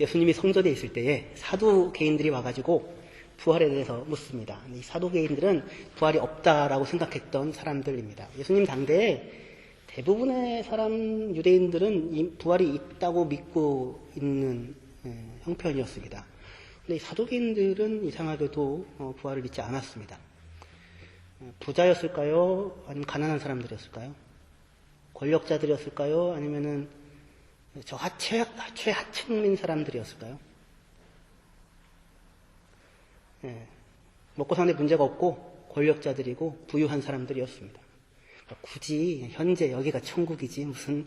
예수님이 성전에 있을 때에 사두개인들이 와가지고 부활에 대해서 묻습니다. 이 사두개인들은 부활이 없다라고 생각했던 사람들입니다. 예수님 당대에 대부분의 유대인들은 이 부활이 있다고 믿고 있는 형편이었습니다. 근데 이 사두개인들은 이상하게도 부활을 믿지 않았습니다. 부자였을까요? 아니면 가난한 사람들이었을까요? 권력자들이었을까요? 아니면은 저 최하층민 사람들이었을까요? 먹고 사는데 문제가 없고 권력자들이고 부유한 사람들이었습니다. 굳이 현재 여기가 천국이지 무슨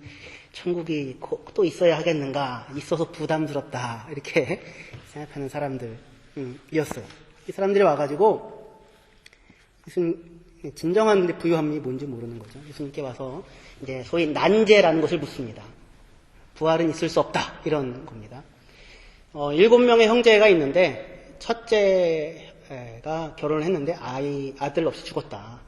천국이 또 있어야 하겠는가, 있어서 부담스럽다 이렇게 생각하는 사람들이었어요. 이 사람들이 와가지고 무슨 진정한 부유함이 뭔지 모르는 거죠. 예수님께 와서 이제 소위 난제라는 것을 묻습니다. 부활은 있을 수 없다 이런 겁니다. 7명의 형제가 있는데 첫째가 결혼을 했는데 아들 없이 죽었다.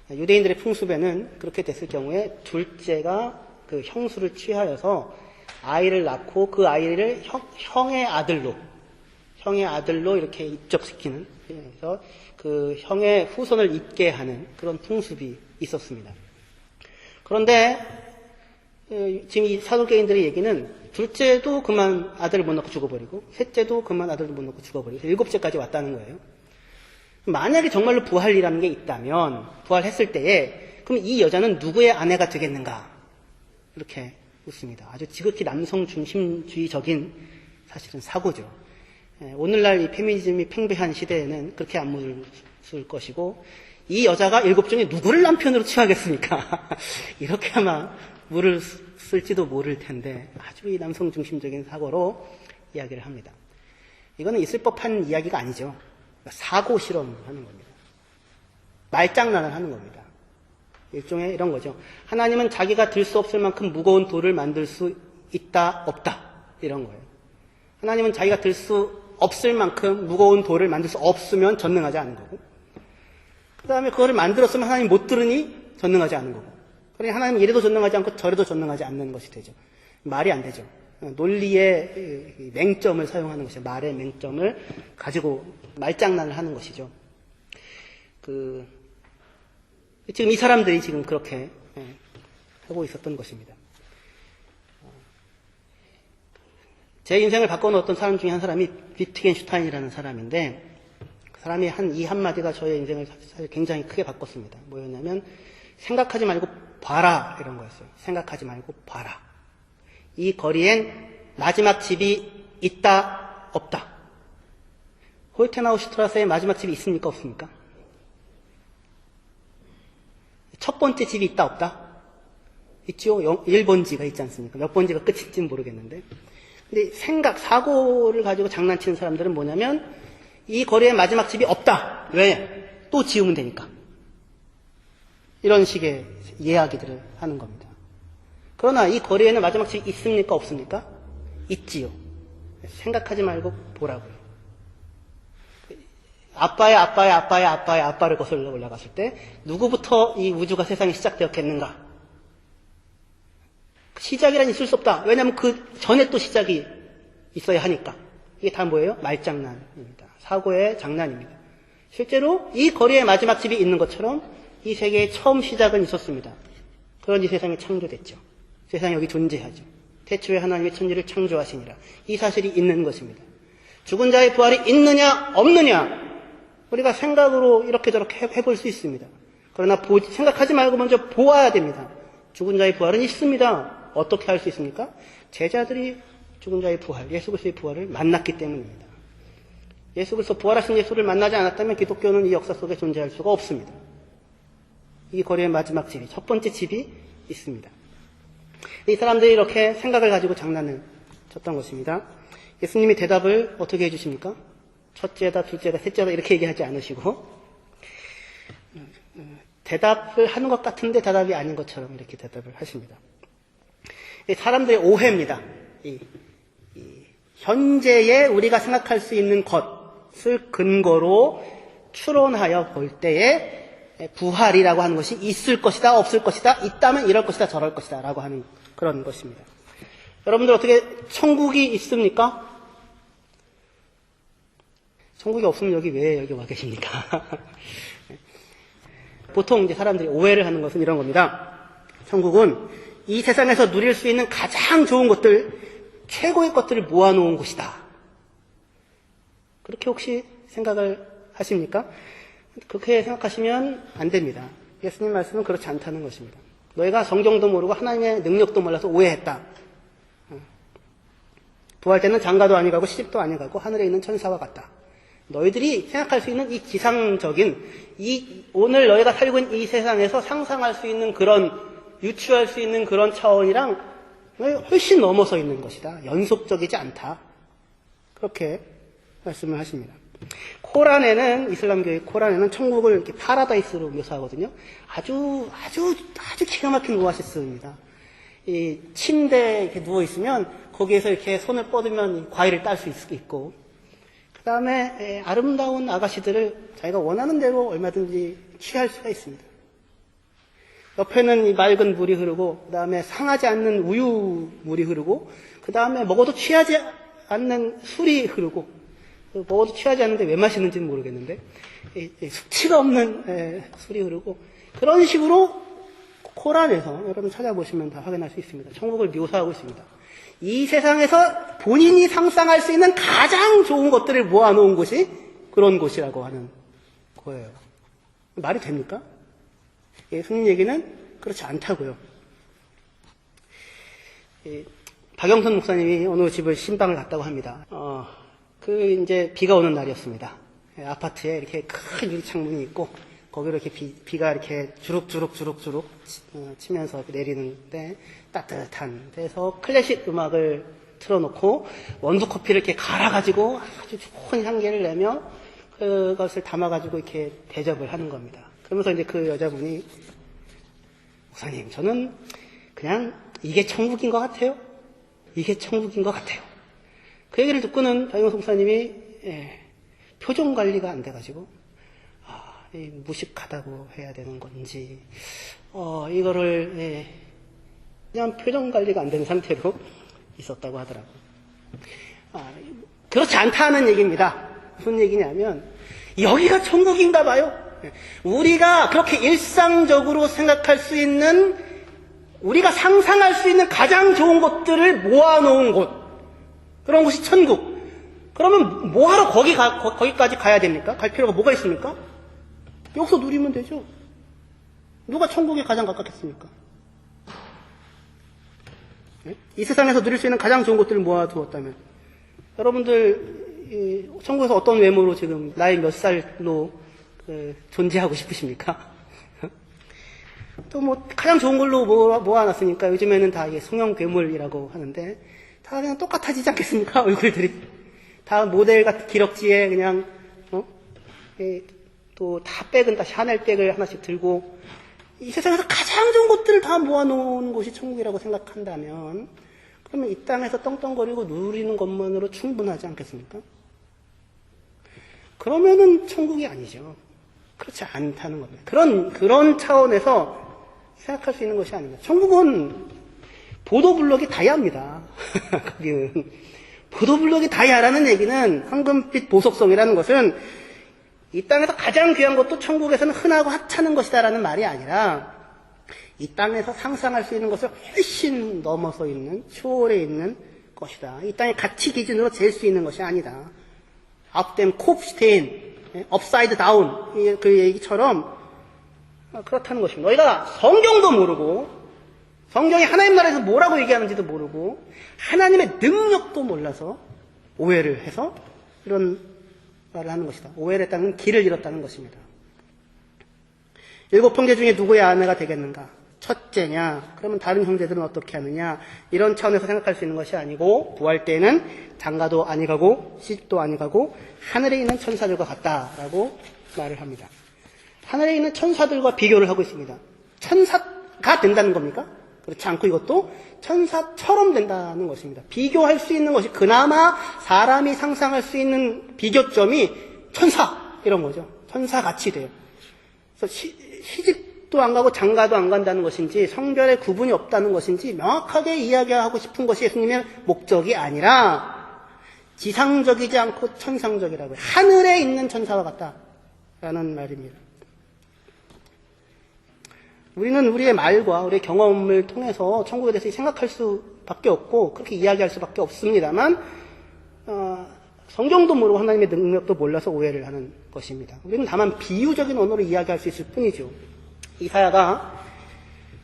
유대인들의 풍습에는 그렇게 됐을 경우에 둘째가 그 형수를 취하여서 아이를 낳고 그 아이를 형의 아들로 이렇게 입적시키는, 그래서 그 형의 후손을 잇게 하는 그런 풍습이 있었습니다. 그런데 지금 이 사두개인들의 얘기는 둘째도 그만 아들을 못 낳고 죽어버리고 셋째도 그만 아들을 못 낳고 죽어버리고 7째까지 왔다는 거예요. 만약에 정말로 부활이라는 게 있다면 부활했을 때에 그럼 이 여자는 누구의 아내가 되겠는가? 이렇게 묻습니다. 아주 지극히 남성 중심주의적인 사실은 사고죠. 오늘날 이 페미니즘이 팽배한 시대에는 그렇게 안 묻을 것이고, 이 여자가 7 중에 누구를 남편으로 취하겠습니까? 이렇게 아마 물을 쓸지도 모를 텐데 아주 이 남성 중심적인 사고로 이야기를 합니다. 이거는 있을 법한 이야기가 아니죠. 사고 실험을 하는 겁니다. 말장난을 하는 겁니다. 일종의 이런 거죠. 하나님은 자기가 들 수 없을 만큼 무거운 돌을 만들 수 있다, 없다. 이런 거예요. 하나님은 자기가 들 수 없을 만큼 무거운 돌을 만들 수 없으면 전능하지 않은 거고, 그 다음에 그거를 만들었으면 하나님 못 들으니 전능하지 않은 거고, 그러니 하나님은 이래도 전능하지 않고 저래도 전능하지 않는 것이 되죠. 말이 안 되죠. 논리의 맹점을 사용하는 것이죠. 말의 맹점을 가지고 말장난을 하는 것이죠. 지금 이 사람들이 지금 그렇게 하고 있었던 것입니다. 제 인생을 바꿔놓았던 사람 중에 한 사람이 비트겐슈타인이라는 사람인데, 그 사람이 이 한마디가 저의 인생을 사실 굉장히 크게 바꿨습니다. 뭐였냐면, 생각하지 말고 봐라, 이런 거였어요. 생각하지 말고 봐라. 이 거리엔 마지막 집이 있다, 없다. 호이텐하우슈트라스에 마지막 집이 있습니까, 없습니까? 첫 번째 집이 있다, 없다? 있죠. 1번지가 있지 않습니까? 몇 번지가 끝일지는 모르겠는데. 근데 사고를 가지고 장난치는 사람들은 뭐냐면, 이 거리에 마지막 집이 없다. 왜? 또 지으면 되니까. 이런 식의 이야기들을 하는 겁니다. 그러나 이 거리에는 마지막 집이 있습니까? 없습니까? 있지요. 생각하지 말고 보라고요. 아빠를 거슬러 올라갔을 때 누구부터 이 우주가 세상이 시작되었겠는가? 시작이란 있을 수 없다. 왜냐하면 그 전에 또 시작이 있어야 하니까. 이게 다 뭐예요? 말장난입니다. 사고의 장난입니다. 실제로 이 거리에 마지막 집이 있는 것처럼 이 세계의 처음 시작은 있었습니다. 그런지 세상이 창조됐죠. 세상이 여기 존재하죠. 태초에 하나님의 천지를 창조하시니라. 이 사실이 있는 것입니다. 죽은 자의 부활이 있느냐 없느냐 우리가 생각으로 이렇게 저렇게 해볼 수 있습니다. 그러나 생각하지 말고 먼저 보아야 됩니다. 죽은 자의 부활은 있습니다. 어떻게 할 수 있습니까? 제자들이 죽은 자의 부활, 예수 그리스도의 부활을 만났기 때문입니다. 예수 그리스도 부활하신 예수를 만나지 않았다면 기독교는 이 역사 속에 존재할 수가 없습니다. 이 거리의 마지막 집이, 첫 번째 집이 있습니다. 이 사람들이 이렇게 생각을 가지고 장난을 쳤던 것입니다. 예수님이 대답을 어떻게 해주십니까? 첫째다, 둘째다, 셋째다 이렇게 얘기하지 않으시고 대답을 하는 것 같은데 대답이 아닌 것처럼 이렇게 대답을 하십니다. 사람들의 오해입니다. 현재에 우리가 생각할 수 있는 것을 근거로 추론하여 볼 때에 부활이라고 하는 것이 있을 것이다, 없을 것이다, 있다면 이럴 것이다, 저럴 것이다 라고 하는 그런 것입니다. 여러분들 어떻게 천국이 있습니까? 천국이 없으면 왜 여기 와 계십니까? 보통 이제 사람들이 오해를 하는 것은 이런 겁니다. 천국은 이 세상에서 누릴 수 있는 가장 좋은 것들, 최고의 것들을 모아놓은 곳이다. 그렇게 혹시 생각을 하십니까? 그렇게 생각하시면 안 됩니다. 예수님 말씀은 그렇지 않다는 것입니다. 너희가 성경도 모르고 하나님의 능력도 몰라서 오해했다. 부활 때는 장가도 아니가고 시집도 아니가고 하늘에 있는 천사와 같다. 너희들이 생각할 수 있는 이 기상적인, 오늘 너희가 살고 있는 이 세상에서 상상할 수 있는 그런, 유추할 수 있는 그런 차원이랑 훨씬 넘어서 있는 것이다. 연속적이지 않다. 그렇게 말씀을 하십니다. 코란에는, 이슬람교의 코란에는 천국을 이렇게 파라다이스로 묘사하거든요. 아주 기가 막힌 오아시스입니다. 이 침대에 이렇게 누워있으면 거기에서 이렇게 손을 뻗으면 과일을 딸 수 있고, 그 다음에 아름다운 아가씨들을 자기가 원하는 대로 얼마든지 취할 수가 있습니다. 옆에는 이 맑은 물이 흐르고, 그 다음에 상하지 않는 우유 물이 흐르고, 그 다음에 먹어도 취하지 않는 술이 흐르고, 먹어도 취하지 않는데 왜 마시는지는 모르겠는데, 숙취가 없는 술이 흐르고, 그런 식으로 코란에서 여러분 찾아보시면 다 확인할 수 있습니다. 천국을 묘사하고 있습니다. 이 세상에서 본인이 상상할 수 있는 가장 좋은 것들을 모아놓은 곳이 그런 곳이라고 하는 거예요. 말이 됩니까? 예수님 얘기는 그렇지 않다고요. 박영선 목사님이 어느 집을 신방을 갔다고 합니다. 이제 비가 오는 날이었습니다. 아파트에 이렇게 큰 유리창문이 있고, 거기로 이렇게 비가 이렇게 주룩주룩 치면서 내리는데, 따뜻한 데서 클래식 음악을 틀어놓고, 원두 커피를 이렇게 갈아가지고 아주 좋은 향기를 내며, 그것을 담아가지고 이렇게 대접을 하는 겁니다. 그러면서 이제 그 여자분이, 목사님, 저는 그냥 이게 천국인 것 같아요. 이게 천국인 것 같아요. 그 얘기를 듣고는 박영선 목사님이 표정 관리가 안 돼가지고 무식하다고 해야 되는 건지 이거를 그냥 표정 관리가 안 되는 상태로 있었다고 하더라고요. 그렇지 않다는 얘기입니다. 무슨 얘기냐면 여기가 천국인가 봐요. 우리가 그렇게 일상적으로 생각할 수 있는, 우리가 상상할 수 있는 가장 좋은 것들을 모아놓은 곳, 그런 곳이 천국. 그러면 뭐하러 거기까지 가야 됩니까? 갈 필요가 뭐가 있습니까? 여기서 누리면 되죠. 누가 천국에 가장 가깝겠습니까? 이 세상에서 누릴 수 있는 가장 좋은 것들을 모아두었다면, 여러분들 천국에서 어떤 외모로 지금 나이 몇 살로 존재하고 싶으십니까? 또 가장 좋은 걸로 모아놨으니까 요즘에는 다 이게 성형 괴물이라고 하는데, 다 그냥 똑같아지지 않겠습니까? 얼굴들이. 다 모델 같은 기럭지에 그냥, 또 다 백은 다 샤넬 백을 하나씩 들고, 이 세상에서 가장 좋은 것들을 다 모아놓은 곳이 천국이라고 생각한다면, 그러면 이 땅에서 떵떵거리고 누리는 것만으로 충분하지 않겠습니까? 그러면은 천국이 아니죠. 그렇지 않다는 겁니다. 그런 차원에서 생각할 수 있는 것이 아닙니다. 천국은 보도블록이 다이아입니다. 거기는. 보도블록이 다이아라는 얘기는, 황금빛 보석성이라는 것은 이 땅에서 가장 귀한 것도 천국에서는 흔하고 하찮은 것이다라는 말이 아니라, 이 땅에서 상상할 수 있는 것을 훨씬 넘어서 있는, 초월해 있는 것이다. 이 땅의 가치 기준으로 잴 수 있는 것이 아니다. 앞댐 콥슈테인, 업사이드 다운, 그 얘기처럼 그렇다는 것입니다. 너희가 성경도 모르고, 성경이 하나님 나라에서 뭐라고 얘기하는지도 모르고, 하나님의 능력도 몰라서 오해를 해서 이런 말을 하는 것이다. 오해를 했다는 길을 잃었다는 것입니다. 7 형제 중에 누구의 아내가 되겠는가? 첫째냐? 그러면 다른 형제들은 어떻게 하느냐? 이런 차원에서 생각할 수 있는 것이 아니고, 부활 때는 장가도 아니가고 시집도 아니가고 하늘에 있는 천사들과 같다라고 말을 합니다. 하늘에 있는 천사들과 비교를 하고 있습니다. 천사가 된다는 겁니까? 그렇지 않고 이것도 천사처럼 된다는 것입니다. 비교할 수 있는 것이, 그나마 사람이 상상할 수 있는 비교점이 천사, 이런 거죠. 천사같이 돼요. 그래서 시집도 안 가고 장가도 안 간다는 것인지, 성별에 구분이 없다는 것인지 명확하게 이야기하고 싶은 것이 예수님의 목적이 아니라, 지상적이지 않고 천상적이라고요. 하늘에 있는 천사와 같다라는 말입니다. 우리는 우리의 말과 우리의 경험을 통해서 천국에 대해서 생각할 수밖에 없고 그렇게 이야기할 수밖에 없습니다만 성경도 모르고 하나님의 능력도 몰라서 오해를 하는 것입니다. 우리는 다만 비유적인 언어로 이야기할 수 있을 뿐이죠. 이사야가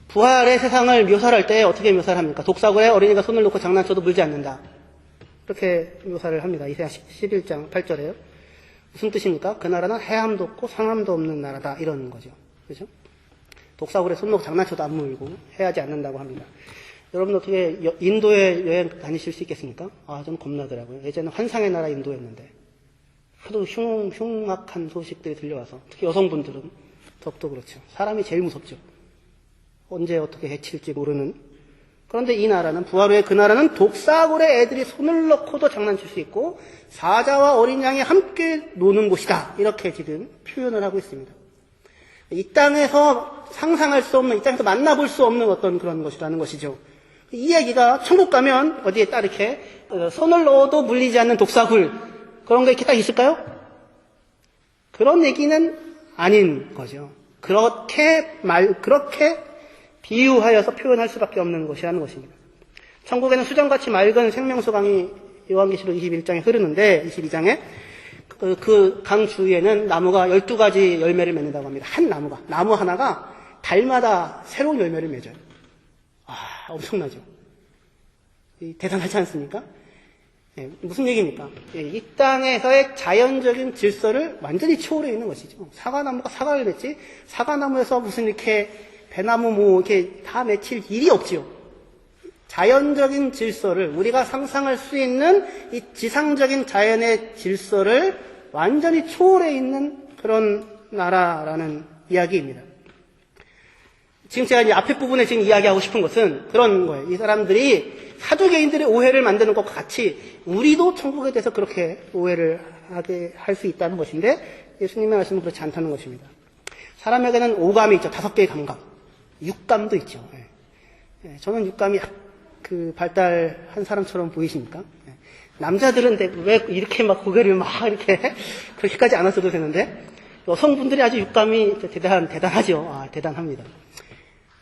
부활의 세상을 묘사를 할 때 어떻게 묘사를 합니까? 독사고에 어린이가 손을 놓고 장난쳐도 물지 않는다. 그렇게 묘사를 합니다. 이사야 11장 8절에요. 무슨 뜻입니까? 그 나라는 해함도 없고 상함도 없는 나라다. 이런 거죠. 그죠? 독사고에 손 놓고 장난쳐도 안 물고 해하지 않는다고 합니다. 여러분 어떻게 인도에 여행 다니실 수 있겠습니까? 좀 겁나더라고요. 예전에 환상의 나라 인도였는데 하도 흉악한 소식들이 들려와서 특히 여성분들은 더욱더 그렇죠. 사람이 제일 무섭죠. 언제 어떻게 해칠지 모르는. 그런데 이 나라는 부활 후에 그 나라는 독사골에 애들이 손을 넣고도 장난칠 수 있고 사자와 어린 양이 함께 노는 곳이다. 이렇게 지금 표현을 하고 있습니다. 이 땅에서 상상할 수 없는, 이 땅에서 만나볼 수 없는 어떤 그런 것이라는 것이죠. 이 얘기가 천국 가면 어디에 딱 이렇게 손을 넣어도 물리지 않는 독사굴 그런 거 이렇게 딱 있을까요? 그런 얘기는 아닌 거죠. 그렇게 비유하여서 표현할 수밖에 없는 것이라는 것입니다. 천국에는 수정같이 맑은 생명수강이 요한계시록 21장에 흐르는데 22장에 그 강 주위에는 나무가 12가지 열매를 맺는다고 합니다. 한 나무가. 나무 하나가 달마다 새로운 열매를 맺어요. 엄청나죠. 대단하지 않습니까? 무슨 얘기입니까? 이 땅에서의 자연적인 질서를 완전히 초월해 있는 것이죠. 사과나무가 사과를 맺지, 사과나무에서 무슨 이렇게 배나무 이렇게 다 맺힐 일이 없지요. 자연적인 질서를, 우리가 상상할 수 있는 이 지상적인 자연의 질서를 완전히 초월해 있는 그런 나라라는 이야기입니다. 지금 제가 이제 앞에 부분에 지금 이야기하고 싶은 것은 그런 거예요. 이 사람들이 사두개인들의 오해를 만드는 것과 같이 우리도 천국에 대해서 그렇게 오해를 하게 할 수 있다는 것인데 예수님의 말씀은 그렇지 않다는 것입니다. 사람에게는 오감이 있죠. 5개의 감각. 육감도 있죠. 저는 육감이 발달한 사람처럼 보이십니까? 남자들은 왜 이렇게 막 고개를 막 이렇게 그렇게까지 안 하셔도 되는데 여성분들이 아주 육감이 대단하죠. 대단합니다.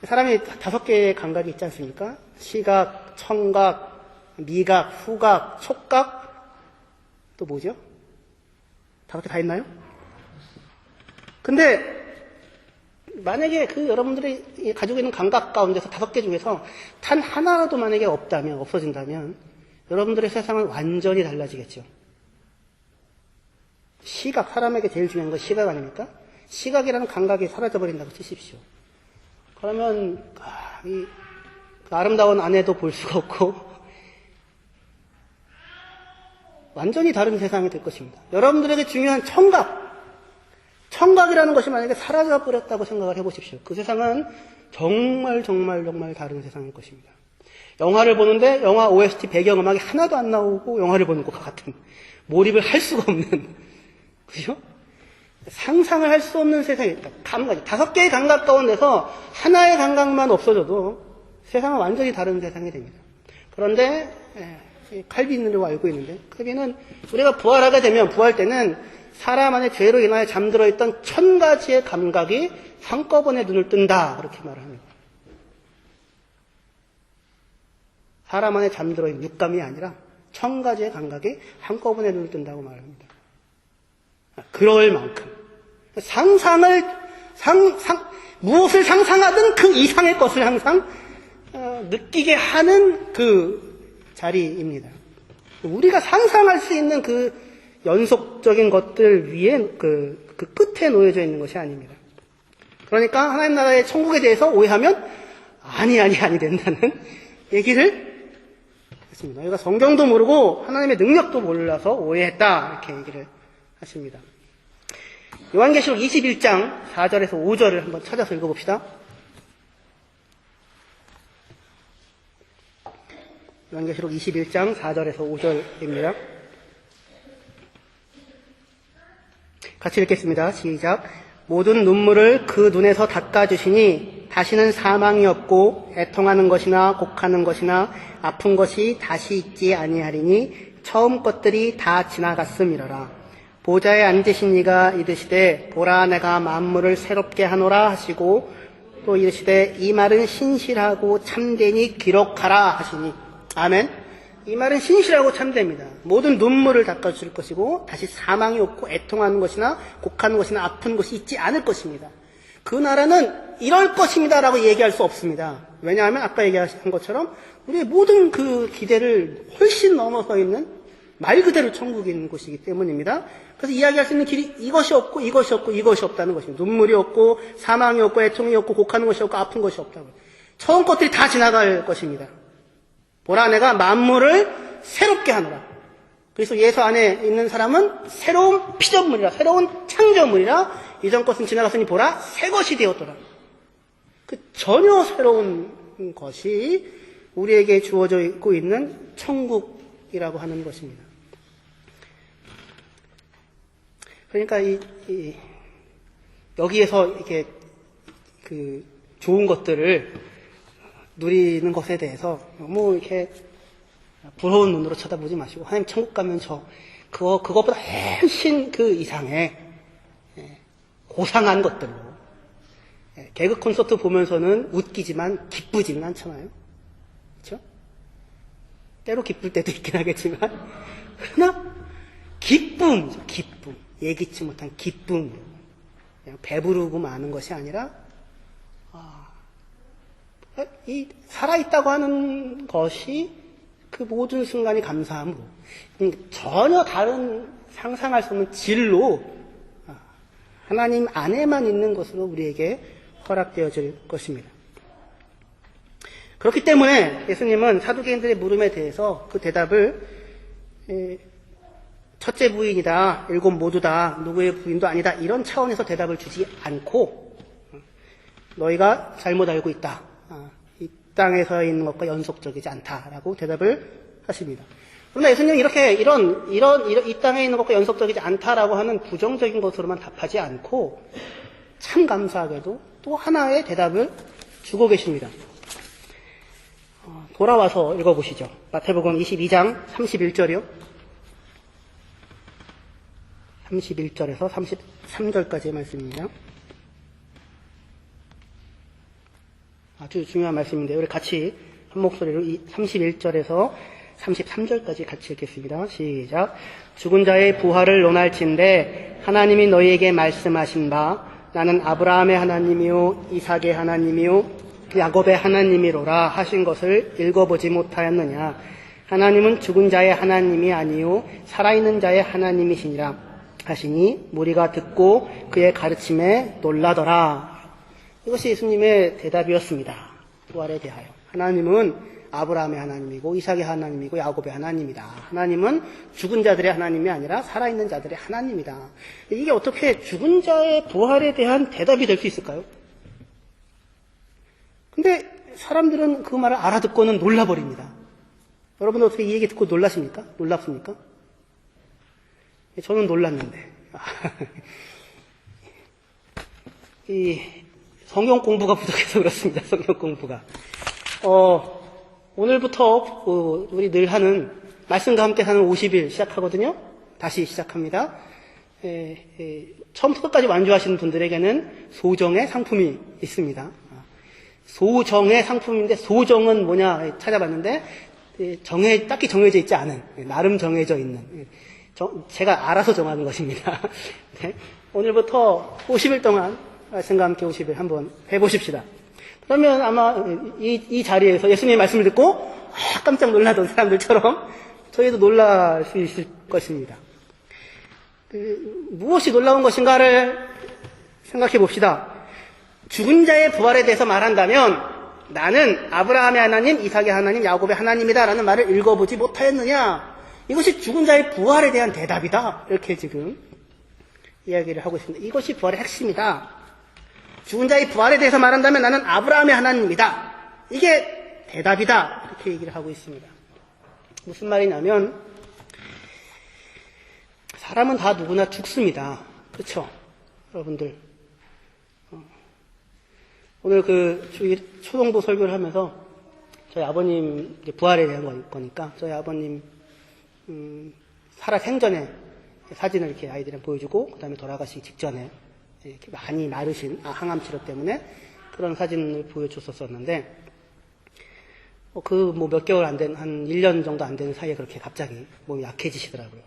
사람이 5개의 감각이 있지 않습니까? 시각, 청각, 미각, 후각, 촉각, 또 뭐죠? 5개 다 있나요? 근데 만약에 여러분들이 가지고 있는 감각 가운데서 5개 중에서 단 하나라도 만약에 없어진다면 여러분들의 세상은 완전히 달라지겠죠. 시각, 사람에게 제일 중요한 건 시각 아닙니까? 시각이라는 감각이 사라져버린다고 치십시오. 그러면 그 아름다운 아내도 볼 수가 없고 완전히 다른 세상이 될 것입니다. 여러분들에게 중요한 청각이라는 것이 만약에 사라져버렸다고 생각을 해보십시오. 그 세상은 정말 다른 세상일 것입니다. 영화를 보는데 영화 OST 배경음악이 하나도 안 나오고 영화를 보는 것과 같은, 몰입을 할 수가 없는, 그죠? 상상을 할 수 없는 세상이 있다. 5개의 감각 가운데서 하나의 감각만 없어져도 세상은 완전히 다른 세상이 됩니다. 그런데 칼빈으로 알고 있는데, 칼빈은 우리가 부활하게 되면, 부활 때는 사람 안에 죄로 인하여 잠들어 있던 1000가지의 감각이 한꺼번에 눈을 뜬다, 그렇게 말을 합니다. 사람 안에 잠들어 있는 육감이 아니라 1000가지의 감각이 한꺼번에 눈을 뜬다고 말합니다. 그럴 만큼 무엇을 상상하든 그 이상의 것을 항상 느끼게 하는 그 자리입니다. 우리가 상상할 수 있는 그 연속적인 것들 위에 그 끝에 놓여져 있는 것이 아닙니다. 그러니까 하나님 나라의 천국에 대해서 오해하면 아니 된다는 얘기를 했습니다. 우리가 성경도 모르고 하나님의 능력도 몰라서 오해했다, 이렇게 얘기를 하십니다. 요한계시록 21장 4절에서 5절을 한번 찾아서 읽어봅시다. 요한계시록 21장 4절에서 5절입니다. 같이 읽겠습니다. 시작. 모든 눈물을 그 눈에서 닦아주시니 다시는 사망이 없고 애통하는 것이나 곡하는 것이나 아픈 것이 다시 있지 아니하리니 처음 것들이 다 지나갔음이러라. 보좌에 앉으신 이가 이르시되 보라 내가 만물을 새롭게 하노라 하시고 또 이르시되 이 말은 신실하고 참되니 기록하라 하시니. 아멘. 이 말은 신실하고 참됩니다. 모든 눈물을 닦아줄 것이고 다시 사망이 없고 애통하는 것이나 곡하는 것이나 아픈 것이 있지 않을 것입니다. 그 나라는 이럴 것입니다라고 얘기할 수 없습니다. 왜냐하면 아까 얘기한 것처럼 우리의 모든 그 기대를 훨씬 넘어서 있는 말 그대로 천국에 있는 곳이기 때문입니다. 그래서 이야기할 수 있는 길이 이것이 없고 이것이 없고 이것이 없다는 것입니다. 눈물이 없고 사망이 없고 애통이 없고 곡하는 것이 없고 아픈 것이 없다고. 처음 것들이 다 지나갈 것입니다. 보라 내가 만물을 새롭게 하노라. 그래서 예수 안에 있는 사람은 새로운 피조물이라, 새로운 창조물이라. 이전 것은 지나갔으니 보라 새 것이 되었더라. 그 전혀 새로운 것이 우리에게 주어져 있고 있는 천국이라고 하는 것입니다. 그러니까 여기에서 이렇게 그 좋은 것들을 누리는 것에 대해서 너무 이렇게 부러운 눈으로 쳐다보지 마시고, 하나님 천국 가면 그것보다 훨씬 그 이상의 고상한 것들로, 개그 콘서트 보면서는 웃기지만 기쁘지는 않잖아요. 그렇죠? 때로 기쁠 때도 있긴 하겠지만, 그러나 기쁨, 예기치 못한 기쁨으로 그냥 배부르고 마는 것이 아니라 이 살아있다고 하는 것이 그 모든 순간이 감사함으로 전혀 다른 상상할 수 없는 질로 하나님 안에만 있는 것으로 우리에게 허락되어질 것입니다. 그렇기 때문에 예수님은 사두개인들의 물음에 대해서 그 대답을 첫째 부인이다, 일곱 모두다, 누구의 부인도 아니다, 이런 차원에서 대답을 주지 않고 너희가 잘못 알고 있다, 이 땅에서 있는 것과 연속적이지 않다라고 대답을 하십니다. 그러나 예수님은 이렇게 이 땅에 있는 것과 연속적이지 않다라고 하는 부정적인 것으로만 답하지 않고 참 감사하게도 또 하나의 대답을 주고 계십니다. 돌아와서 읽어보시죠. 마태복음 22장 31절이요. 31절에서 33절까지의 말씀입니다. 아주 중요한 말씀인데요. 우리 같이 한 목소리로 31절에서 33절까지 같이 읽겠습니다. 시작. 죽은 자의 부활을 논할진대 하나님이 너희에게 말씀하신 바 나는 아브라함의 하나님이요 이삭의 하나님이요 야곱의 하나님이로라 하신 것을 읽어보지 못하였느냐. 하나님은 죽은 자의 하나님이 아니요 살아있는 자의 하나님이시니라 하시니 무리가 듣고 그의 가르침에 놀라더라. 이것이 예수님의 대답이었습니다. 부활에 대하여. 하나님은 아브라함의 하나님이고 이삭의 하나님이고 야곱의 하나님이다. 하나님은 죽은 자들의 하나님이 아니라 살아있는 자들의 하나님이다. 이게 어떻게 죽은 자의 부활에 대한 대답이 될 수 있을까요? 근데 사람들은 그 말을 알아듣고는 놀라버립니다. 여러분은 어떻게 이 얘기 듣고 놀라십니까? 놀랍습니까? 저는 놀랐는데. 이 성경 공부가 부족해서 그렇습니다. 성경 공부가. 오늘부터 우리 늘 하는 말씀과 함께 사는 50일 시작하거든요. 다시 시작합니다. 처음부터 끝까지 완주하시는 분들에게는 소정의 상품이 있습니다. 소정의 상품인데 소정은 뭐냐 찾아봤는데 딱히 정해져 있지 않은, 나름 정해져 있는, 제가 알아서 정하는 것입니다. 네. 오늘부터 50일 동안 말씀과 함께 50일 한번 해보십시다. 그러면 아마 이 자리에서 예수님의 말씀을 듣고 깜짝 놀라던 사람들처럼 저희도 놀랄 수 있을 것입니다. 무엇이 놀라운 것인가를 생각해 봅시다. 죽은 자의 부활에 대해서 말한다면 나는 아브라함의 하나님, 이삭의 하나님, 야곱의 하나님이다 라는 말을 읽어보지 못하였느냐. 이것이 죽은 자의 부활에 대한 대답이다. 이렇게 지금 이야기를 하고 있습니다. 이것이 부활의 핵심이다. 죽은 자의 부활에 대해서 말한다면 나는 아브라함의 하나님이다. 이게 대답이다. 이렇게 얘기를 하고 있습니다. 무슨 말이냐면 사람은 다 누구나 죽습니다. 그렇죠? 여러분들. 오늘 그 초동부 설교를 하면서 저희 아버님 부활에 대한 거니까 저희 아버님 살아 생전에 사진을 이렇게 아이들한테 보여주고, 그 다음에 돌아가시기 직전에 이렇게 많이 마르신, 항암 치료 때문에 그런 사진을 보여줬었는데, 몇 개월 안 된, 한 1년 정도 안 되는 사이에 그렇게 갑자기 몸이 약해지시더라고요.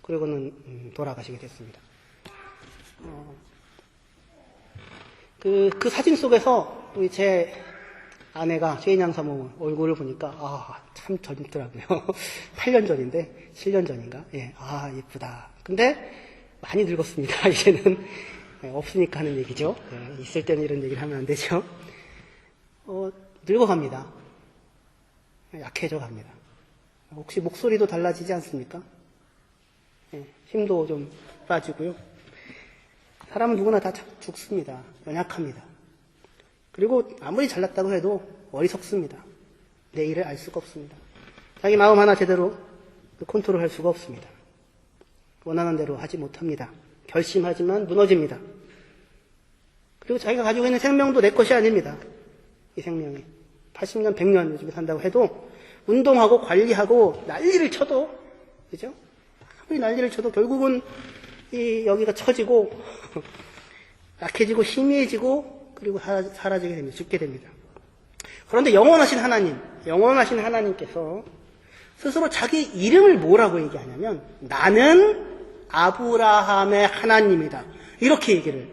그리고는 돌아가시게 됐습니다. 그 사진 속에서 우리 제 아내가 최인양 사모 얼굴을 보니까 참 젊더라고요. 8년 전인데 7년 전인가? 예, 예쁘다. 근데 많이 늙었습니다. 이제는 없으니까 하는 얘기죠. 예, 있을 때는 이런 얘기를 하면 안 되죠. 늙어갑니다. 약해져 갑니다. 혹시 목소리도 달라지지 않습니까? 예, 힘도 좀 빠지고요. 사람은 누구나 다 죽습니다. 연약합니다. 그리고 아무리 잘났다고 해도 어리석습니다. 내일을 알 수가 없습니다. 자기 마음 하나 제대로 컨트롤할 수가 없습니다. 원하는 대로 하지 못합니다. 결심하지만 무너집니다. 그리고 자기가 가지고 있는 생명도 내 것이 아닙니다. 이 생명이 80년, 100년 요즘에 산다고 해도 운동하고 관리하고 난리를 쳐도, 그죠? 아무리 난리를 쳐도 결국은 여기가 처지고 약해지고 희미해지고 그리고 사라지게 됩니다. 죽게 됩니다. 그런데 영원하신 하나님께서 스스로 자기 이름을 뭐라고 얘기하냐면 나는 아브라함의 하나님이다. 이렇게 얘기를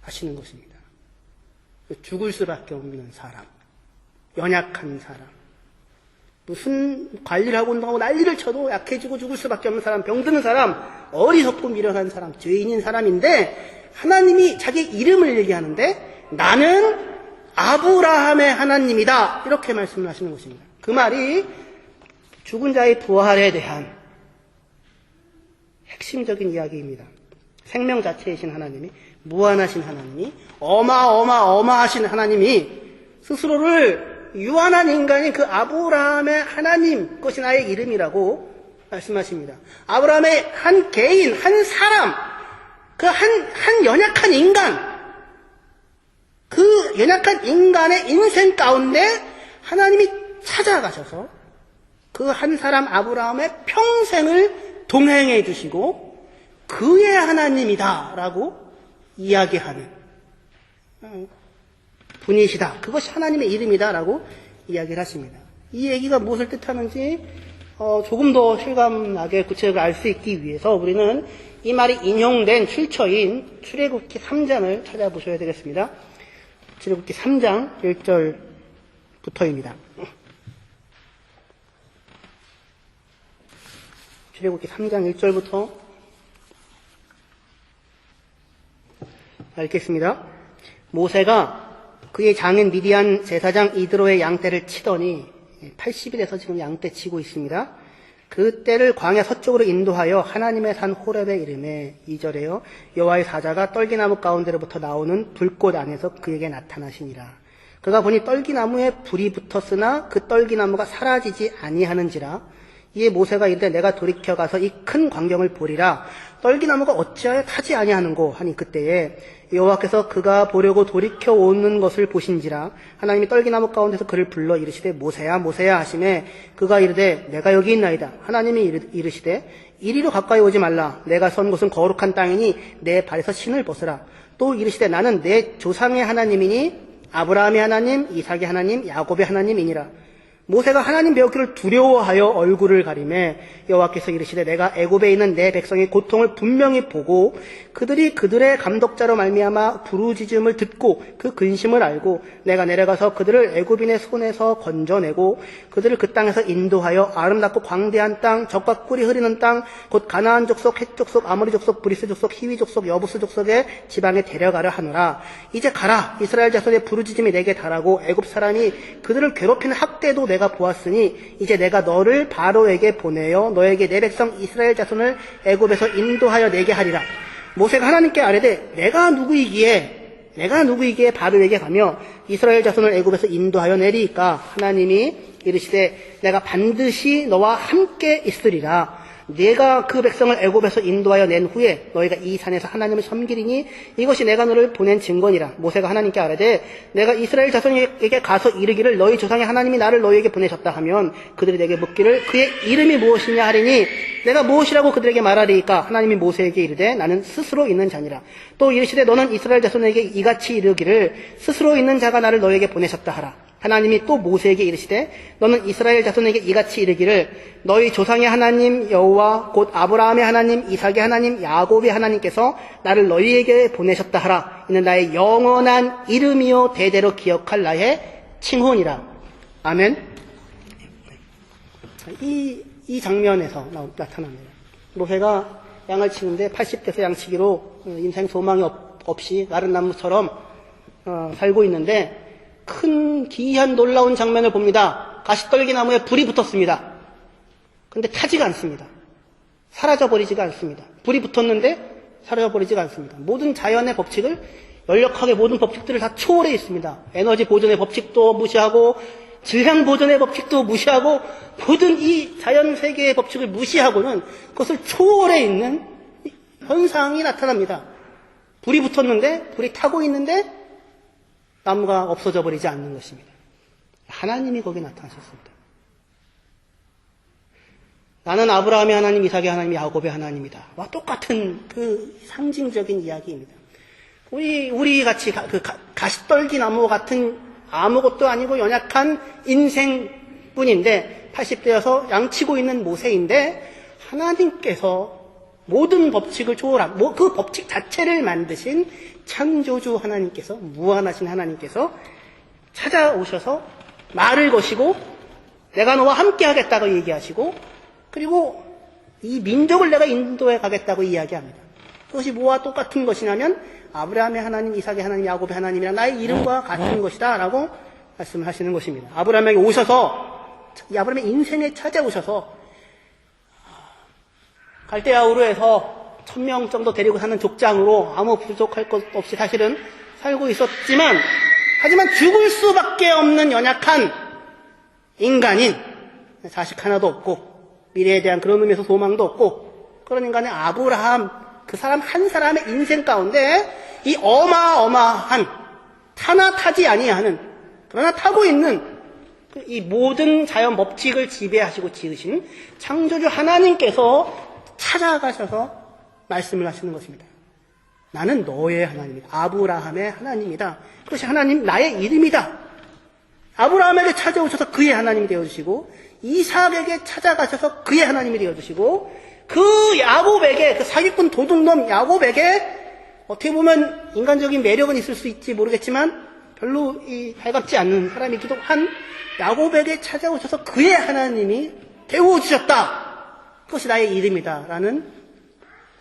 하시는 것입니다. 죽을 수밖에 없는 사람, 연약한 사람, 무슨 관리를 하고 운동하고 난리를 쳐도 약해지고 죽을 수밖에 없는 사람, 병드는 사람, 어리석고 미련한 사람, 죄인인 사람인데 하나님이 자기 이름을 얘기하는데 나는 아브라함의 하나님이다. 이렇게 말씀을 하시는 것입니다. 그 말이 죽은 자의 부활에 대한 핵심적인 이야기입니다. 생명 자체이신 하나님이, 무한하신 하나님이, 어마하신 하나님이 스스로를 유한한 인간인 그 아브라함의 하나님, 그것이 나의 이름이라고 말씀하십니다. 아브라함의 한 개인, 한 사람, 그 한 연약한 인간, 그 연약한 인간의 인생 가운데 하나님이 찾아가셔서 그 한 사람 아브라함의 평생을 동행해 주시고 그의 하나님이다라고 이야기하는 분이시다. 그것이 하나님의 이름이다라고 이야기를 하십니다. 이 얘기가 무엇을 뜻하는지 조금 더 실감나게 구체적으로 알 수 있기 위해서 우리는 이 말이 인용된 출처인 출애굽기 3장을 찾아보셔야 되겠습니다. 출애굽기 3장 1절부터입니다. 출애굽기 3장 1절부터 읽겠습니다. 모세가 그의 장인 미디안 제사장 이드로의 양떼를 치더니 80일에서 지금 양떼 치고 있습니다. 그 떼를 광야 서쪽으로 인도하여 하나님의 산 호렙에 이르매 2절에요. 여호와의 사자가 떨기나무 가운데로부터 나오는 불꽃 안에서 그에게 나타나시니라. 그가 보니 떨기나무에 불이 붙었으나 그 떨기나무가 사라지지 아니하는지라. 이에 모세가 이르되 내가 돌이켜 가서 이 큰 광경을 보리라. 떨기나무가 어찌하여 타지 아니하는고 하니 그때에 여호와께서 그가 보려고 돌이켜 오는 것을 보신지라. 하나님이 떨기나무 가운데서 그를 불러 이르시되 모세야 모세야 하시매 그가 이르되 내가 여기 있나이다. 하나님이 이르시되 이리로 가까이 오지 말라. 내가 선 곳은 거룩한 땅이니 내 발에서 신을 벗으라. 또 이르시되 나는 내 조상의 하나님이니 아브라함의 하나님, 이삭의 하나님, 야곱의 하나님이니라. 모세가 하나님 배우기를 두려워하여 얼굴을 가리매 여호와께서 이르시되 내가 애굽에 있는 내 백성의 고통을 분명히 보고 그들이 그들의 감독자로 말미암아 부르짖음을 듣고 그 근심을 알고 내가 내려가서 그들을 애굽인의 손에서 건져내고 그들을 그 땅에서 인도하여 아름답고 광대한 땅, 젖과 꿀이 흐르는 땅, 곧 가나안 족속, 헷 족속, 아모리 족속, 브리스 족속, 히위 족속, 여부스 족속의 지방에 데려가려 하노라. 이제 가라. 이스라엘 자손의 부르짖음이 내게 달하고 애굽 사람이 그들을 괴롭히는 학대도 내가 보았으니 이제 내가 너를 바로에게 보내어 너에게 내 백성 이스라엘 자손을 애굽에서 인도하여 내게 하리라. 모세가 하나님께 아뢰되 내가 누구이기에 바로에게 가며 이스라엘 자손을 애굽에서 인도하여 내리이까. 하나님이 이르시되 내가 반드시 너와 함께 있으리라. 내가 그 백성을 애굽에서 인도하여 낸 후에 너희가 이 산에서 하나님을 섬기리니 이것이 내가 너를 보낸 증거니라. 모세가 하나님께 아뢰되 내가 이스라엘 자손에게 가서 이르기를 너희 조상의 하나님이 나를 너희에게 보내셨다 하면 그들이 내게 묻기를 그의 이름이 무엇이냐 하리니 내가 무엇이라고 그들에게 말하리이까. 하나님이 모세에게 이르되 나는 스스로 있는 자니라. 또 이르시되 너는 이스라엘 자손에게 이같이 이르기를 스스로 있는 자가 나를 너희에게 보내셨다 하라. 하나님이 또 모세에게 이르시되 너는 이스라엘 자손에게 이같이 이르기를 너희 조상의 하나님 여호와 곧 아브라함의 하나님 이삭의 하나님 야곱의 하나님께서 나를 너희에게 보내셨다 하라. 이는 나의 영원한 이름이요 대대로 기억할 나의 칭호니라. 아멘. 이 장면에서 나타납니다. 모세가 양을 치는데 80대에서 양치기로 인생 소망이 없이 마른 나무처럼 살고 있는데 큰 기이한 놀라운 장면을 봅니다. 가시떨기 나무에 불이 붙었습니다. 그런데 타지가 않습니다. 사라져버리지가 않습니다. 불이 붙었는데 사라져버리지가 않습니다. 모든 자연의 법칙을 연력하게 모든 법칙들을 다 초월해 있습니다. 에너지 보존의 법칙도 무시하고 질량 보존의 법칙도 무시하고 모든 이 자연 세계의 법칙을 무시하고는 그것을 초월해 있는 현상이 나타납니다. 불이 붙었는데 불이 타고 있는데 나무가 없어져 버리지 않는 것입니다. 하나님이 거기에 나타나셨습니다. 나는 아브라함의 하나님, 이삭의 하나님, 야곱의 하나님이다. 와 똑같은 그 상징적인 이야기입니다. 우리 같이 가시떨기 나무 같은 아무것도 아니고 연약한 인생뿐인데 80대여서 양치고 있는 모세인데 하나님께서 모든 법칙을 초월한 그 법칙 자체를 만드신 창조주 하나님께서 무한하신 하나님께서 찾아오셔서 말을 거시고 내가 너와 함께 하겠다고 얘기하시고 그리고 이 민족을 내가 인도해 가겠다고 이야기합니다. 그것이 뭐와 똑같은 것이냐면 아브라함의 하나님, 이삭의 하나님, 야곱의 하나님이란 나의 이름과 같은 것이다 라고 말씀을 하시는 것입니다. 아브라함에게 오셔서 아브라함의 인생에 찾아오셔서 갈대아 우르에서 1000명 정도 데리고 사는 족장으로 아무 부족할 것 없이 사실은 살고 있었지만 하지만 죽을 수밖에 없는 연약한 인간인 자식 하나도 없고 미래에 대한 그런 의미에서 소망도 없고 그런 인간의 아브라함 그 사람 한 사람의 인생 가운데 이 어마어마한 타나 타지 아니하는 그러나 타고 있는 이 모든 자연 법칙을 지배하시고 지으신 창조주 하나님께서 찾아가셔서 말씀을 하시는 것입니다. 나는 너의 하나님이다. 아브라함의 하나님이다. 그것이 하나님 나의 이름이다. 아브라함에게 찾아오셔서 그의 하나님이 되어주시고 이삭에게 찾아가셔서 그의 하나님이 되어주시고 그 야곱에게 그 사기꾼 도둑놈 야곱에게 어떻게 보면 인간적인 매력은 있을 수 있지 모르겠지만 별로 달갑지 않는 사람이기도 한 야곱에게 찾아오셔서 그의 하나님이 되어주셨다. 그것이 나의 이름이다 라는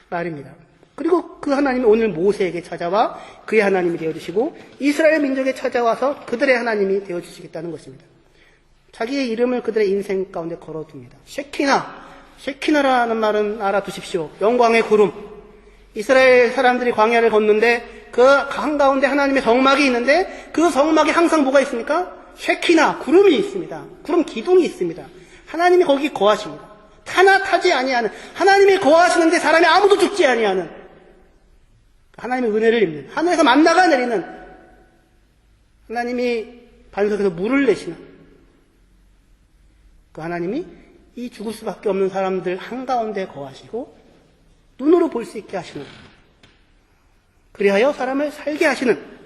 말입니다. 그리고 그 하나님이 오늘 모세에게 찾아와 그의 하나님이 되어주시고 이스라엘 민족에 찾아와서 그들의 하나님이 되어주시겠다는 것입니다. 자기의 이름을 그들의 인생 가운데 걸어둡니다. 쉐키나라는 말은 알아두십시오. 영광의 구름. 이스라엘 사람들이 광야를 걷는데 그 한가운데 하나님의 성막이 있는데 그 성막에 항상 뭐가 있습니까? 쉐키나, 구름이 있습니다. 구름 기둥이 있습니다. 하나님이 거기 거하십니다. 타나 타지 아니하는 하나님이 거하시는데 사람이 아무도 죽지 아니하는 하나님의 은혜를 입는 하늘에서 만나가 내리는 하나님이 반석에서 물을 내시는 그 하나님이 이 죽을 수밖에 없는 사람들 한가운데 거하시고 눈으로 볼 수 있게 하시는 그리하여 사람을 살게 하시는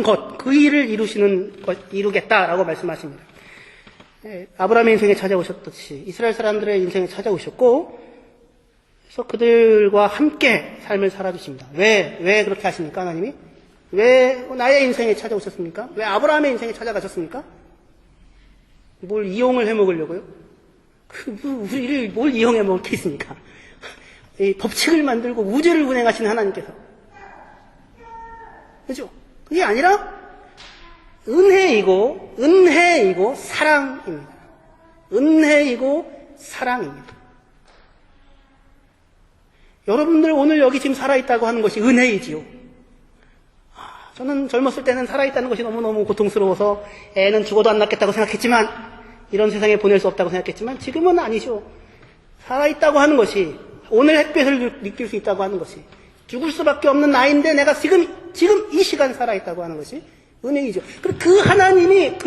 것, 그 일을 이루겠다라고 말씀하십니다. 아브라함의 인생에 찾아오셨듯이 이스라엘 사람들의 인생에 찾아오셨고, 그래서 그들과 함께 삶을 살아주십니다. 왜 그렇게 하십니까, 하나님이? 왜 나의 인생에 찾아오셨습니까? 왜 아브라함의 인생에 찾아가셨습니까? 뭘 이용을 해먹으려고요? 우리를 뭘 이용해 먹을 게 있습니까? 이 법칙을 만들고 우주를 운행하시는 하나님께서. 그죠? 그게 아니라 은혜이고 사랑입니다. 은혜이고 사랑입니다. 여러분들 오늘 여기 지금 살아있다고 하는 것이 은혜이지요. 저는 젊었을 때는 살아있다는 것이 너무너무 고통스러워서 애는 죽어도 안 낳겠다고 생각했지만 이런 세상에 보낼 수 없다고 생각했지만 지금은 아니죠. 살아있다고 하는 것이, 오늘 햇볕을 느낄 수 있다고 하는 것이, 죽을 수밖에 없는 나이인데 내가 지금 이 시간 살아있다고 하는 것이 은혜이죠. 그리고 그 하나님이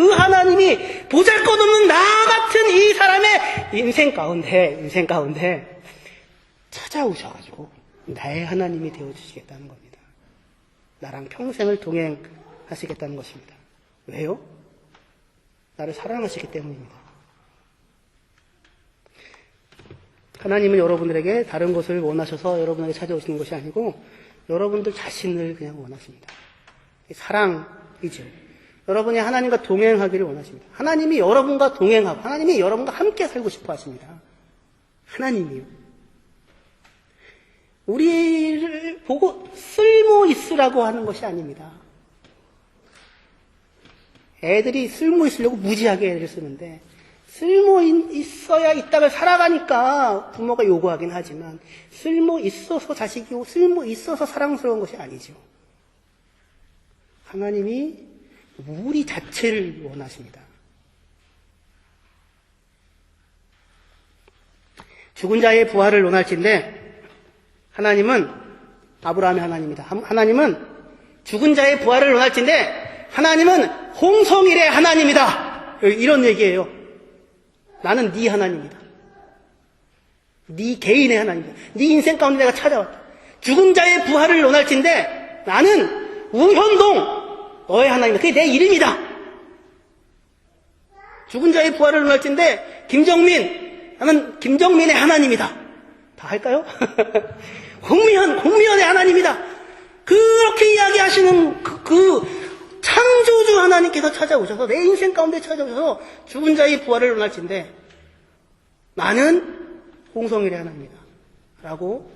보잘것없는 나 같은 이 사람의 인생 가운데 찾아오셔가지고 나의 하나님이 되어주시겠다는 겁니다. 나랑 평생을 동행하시겠다는 것입니다. 왜요? 나를 사랑하시기 때문입니다. 하나님은 여러분들에게 다른 것을 원하셔서 여러분에게 찾아오시는 것이 아니고 여러분들 자신을 그냥 원하십니다. 사랑이죠. 여러분이 하나님과 동행하기를 원하십니다. 하나님이 여러분과 동행하고 하나님이 여러분과 함께 살고 싶어 하십니다. 하나님이요. 우리를 보고 쓸모 있으라고 하는 것이 아닙니다. 애들이 쓸모 있으려고 무지하게 애를 쓰는데 쓸모 있어야 이 땅을 살아가니까 부모가 요구하긴 하지만 쓸모 있어서 자식이고 쓸모 있어서 사랑스러운 것이 아니죠. 하나님이 우리 자체를 원하십니다. 죽은 자의 부활을 원할진데 하나님은 아브라함의 하나님입니다. 하나님은 죽은 자의 부활을 원할진데 하나님은 홍성일의 하나님이다. 이런 얘기예요. 나는 네 하나님이다. 네 개인의 하나님이다. 네 인생 가운데 내가 찾아왔다. 죽은 자의 부활을 원할진데 나는 우현동 너의 하나님이다. 그게 내 이름이다. 죽은 자의 부활을 원할진데 김정민 나는 김정민의 하나님이다. 다 할까요? 홍미연의 하나님이다. 그렇게 이야기하시는 그 창조주 하나님께서 찾아오셔서 내 인생 가운데 찾아오셔서 죽은 자의 부활을 원할진데 나는 홍성일의 하나님이다 라고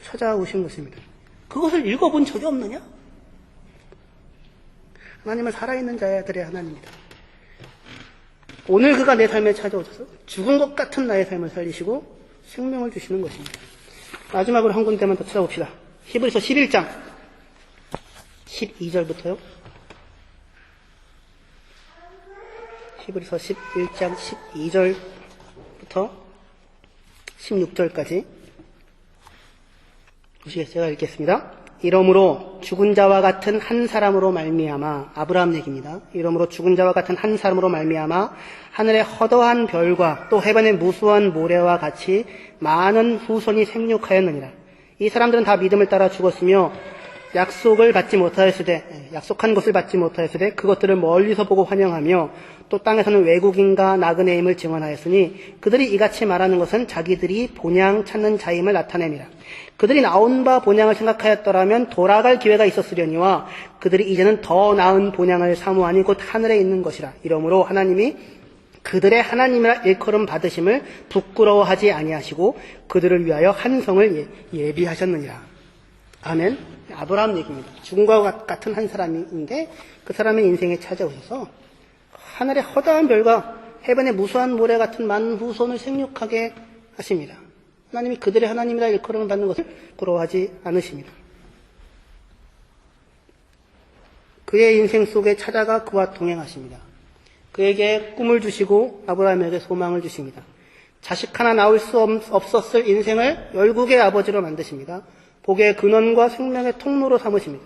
찾아오신 것입니다. 그것을 읽어본 적이 없느냐? 하나님은 살아있는 자들의 하나님이다. 오늘 그가 내 삶에 찾아오셔서 죽은 것 같은 나의 삶을 살리시고 생명을 주시는 것입니다. 마지막으로 한 군데만 더 찾아봅시다. 히브리서 11장 12절부터요. 히브리서 11장 12절부터 16절까지 보시겠어요? 제가 읽겠습니다. 이러므로 죽은 자와 같은 한 사람으로 말미암아, 아브라함 얘기입니다. 이러므로 죽은 자와 같은 한 사람으로 말미암아 하늘의 허다한 별과 또 해변의 무수한 모래와 같이 많은 후손이 생육하였느니라. 이 사람들은 다 믿음을 따라 죽었으며 약속을 받지 못하였으되, 약속한 것을 받지 못하였으되 그것들을 멀리서 보고 환영하며 또 땅에서는 외국인과 나그네임을 증언하였으니 그들이 이같이 말하는 것은 자기들이 본향 찾는 자임을 나타냅니다. 그들이 나온 바 본향을 생각하였더라면 돌아갈 기회가 있었으려니와 그들이 이제는 더 나은 본향을 사모하니 곧 하늘에 있는 것이라. 이러므로 하나님이 그들의 하나님이라 일컬음 받으심을 부끄러워하지 아니하시고 그들을 위하여 한 성을 예비하셨느니라. 아멘. 아브라함 얘기입니다. 죽음과 같은 한 사람인데 그 사람의 인생에 찾아오셔서 하늘의 허다한 별과 해변의 무수한 모래 같은 많은 후손을 생육하게 하십니다. 하나님이 그들의 하나님이라 일컬음을 받는 것을 부러워하지 않으십니다. 그의 인생 속에 찾아가 그와 동행하십니다. 그에게 꿈을 주시고 아브라함에게 소망을 주십니다. 자식 하나 낳을 수 없었을 인생을 열국의 아버지로 만드십니다. 복의 근원과 생명의 통로로 삼으십니다.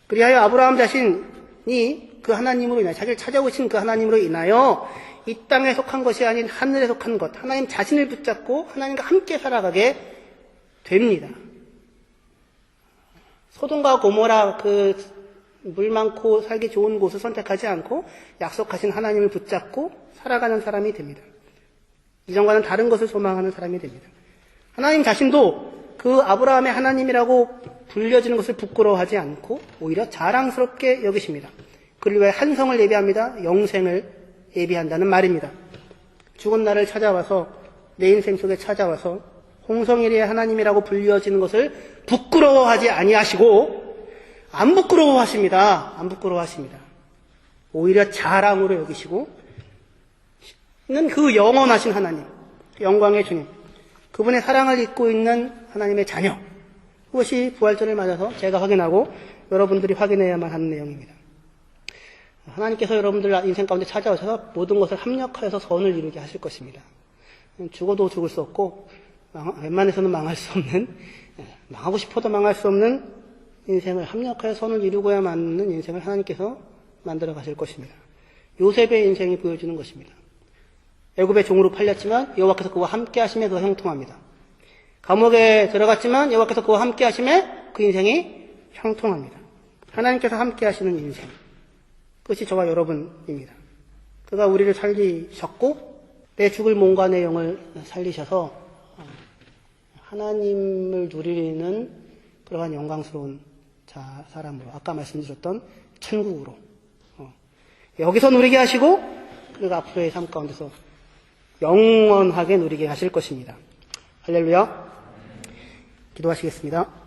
그리하여 아브라함 자신이 그 하나님으로 인하여, 자기를 찾아오신 그 하나님으로 인하여 이 땅에 속한 것이 아닌 하늘에 속한 것, 하나님 자신을 붙잡고 하나님과 함께 살아가게 됩니다. 소돔과 고모라 그 물 많고 살기 좋은 곳을 선택하지 않고 약속하신 하나님을 붙잡고 살아가는 사람이 됩니다. 이전과는 다른 것을 소망하는 사람이 됩니다. 하나님 자신도 그 아브라함의 하나님이라고 불려지는 것을 부끄러워하지 않고 오히려 자랑스럽게 여기십니다. 그를 위해 한 성을 예비합니다. 영생을 예비한다는 말입니다. 죽은 나를 찾아와서 내 인생 속에 찾아와서 홍성일의 하나님이라고 불려지는 것을 부끄러워하지 아니하시고 안 부끄러워하십니다. 안 부끄러워하십니다. 오히려 자랑으로 여기시고 있는 그 영원하신 하나님, 영광의 주님, 그분의 사랑을 잊고 있는 하나님의 자녀, 그것이 부활절을 맞아서 제가 확인하고 여러분들이 확인해야만 하는 내용입니다. 하나님께서 여러분들 인생 가운데 찾아오셔서 모든 것을 합력하여서 선을 이루게 하실 것입니다. 죽어도 죽을 수 없고 웬만해서는 망할 수 없는, 망하고 싶어도 망할 수 없는 인생을 합력하여 선을 이루고야 맞는 인생을 하나님께서 만들어 가실 것입니다. 요셉의 인생이 보여주는 것입니다. 애굽의 종으로 팔렸지만 여호와께서 그와 함께 하심에 그가 형통합니다. 감옥에 들어갔지만 여호와께서 그와 함께 하심에 그 인생이 형통합니다. 하나님께서 함께 하시는 인생, 그것이 저와 여러분입니다. 그가 우리를 살리셨고 내 죽을 몸과 내 영을 살리셔서 하나님을 누리는 그러한 영광스러운 사람으로, 아까 말씀드렸던 천국으로 여기서 누리게 하시고 그리고 앞으로의 삶 가운데서 영원하게 누리게 하실 것입니다. 할렐루야. 기도하시겠습니다.